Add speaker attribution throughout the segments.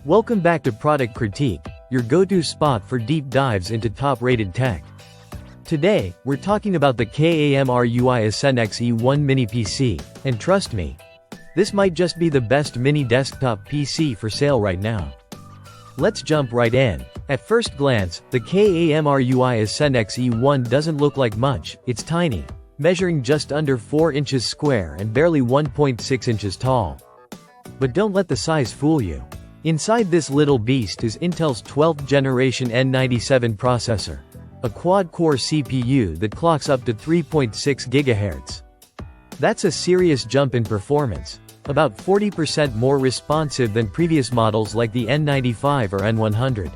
Speaker 1: Welcome back to Product Critique, your go-to spot for deep dives into top-rated tech. Today, we're talking about the KAMRUI Essenx E1 Mini PC, and trust me, this might just be the best mini desktop PC for sale right now. Let's jump right in. At first glance, the KAMRUI Essenx E1 doesn't look like much. It's tiny, measuring just under 4 inches square and barely 1.6 inches tall. But don't let the size fool you. Inside this little beast is Intel's 12th generation N97 processor, a quad-core CPU that clocks up to 3.6 GHz. That's a serious jump in performance, about 40% more responsive than previous models like the N95 or N100.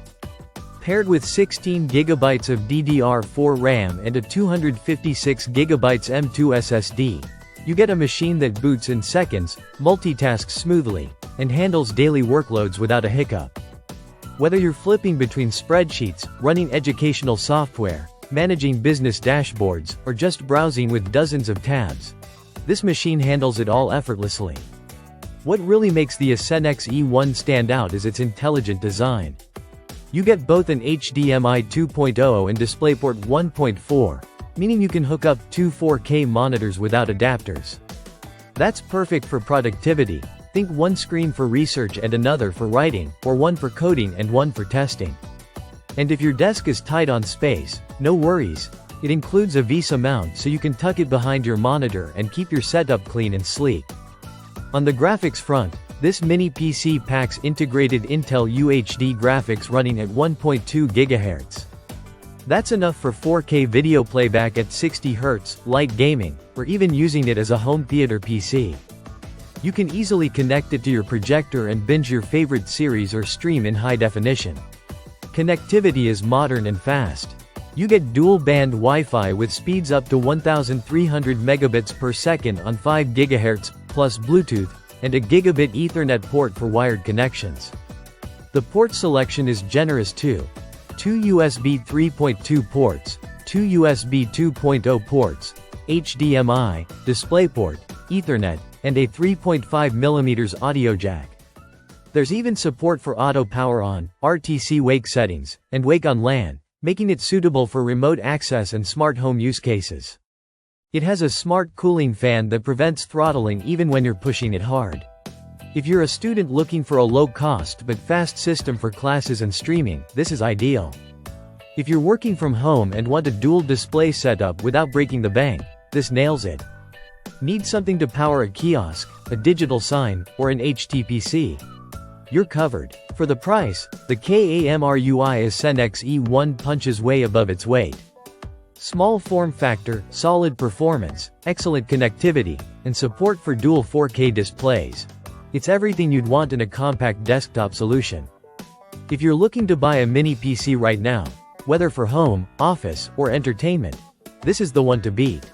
Speaker 1: Paired with 16 GB of DDR4 RAM and a 256 GB M2 SSD, you get a machine that boots in seconds, multitasks smoothly, and handles daily workloads without a hiccup. Whether you're flipping between spreadsheets, running educational software, managing business dashboards, or just browsing with dozens of tabs, this machine handles it all effortlessly. What really makes the Essenx E1 stand out is its intelligent design. You get both an HDMI 2.0 and DisplayPort 1.4, meaning you can hook up two 4K monitors without adapters. That's perfect for productivity. Think one screen for research and another for writing, or one for coding and one for testing. And if your desk is tight on space, no worries. It includes a VESA mount so you can tuck it behind your monitor and keep your setup clean and sleek. On the graphics front, this mini PC packs integrated Intel UHD graphics running at 1.2 GHz. That's enough for 4K video playback at 60 Hz, light gaming, or even using it as a home theater PC. You can easily connect it to your projector and binge your favorite series or stream in high definition. Connectivity is modern and fast. You get dual-band Wi-Fi with speeds up to 1,300 megabits per second on 5 GHz, plus Bluetooth, and a gigabit Ethernet port for wired connections. The port selection is generous too. 2 USB 3.2 ports, 2 USB 2.0 ports, HDMI, DisplayPort, Ethernet, and a 3.5mm audio jack. There's even support for auto power on, RTC wake settings, and wake on LAN, making it suitable for remote access and smart home use cases. It has a smart cooling fan that prevents throttling even when you're pushing it hard. If you're a student looking for a low-cost but fast system for classes and streaming, this is ideal. If you're working from home and want a dual display setup without breaking the bank, this nails it. Need something to power a kiosk, a digital sign, or an HTPC? You're covered. For the price, the KAMRUI Essenx E1 punches way above its weight. Small form factor, solid performance, excellent connectivity, and support for dual 4K displays. It's everything you'd want in a compact desktop solution. If you're looking to buy a mini PC right now, whether for home, office, or entertainment, this is the one to beat.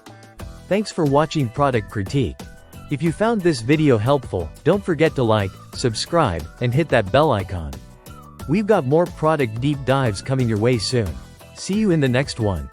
Speaker 1: Thanks for watching Product Critique. If you found this video helpful, don't forget to like, subscribe, and hit that bell icon. We've got more product deep dives coming your way soon. See you in the next one.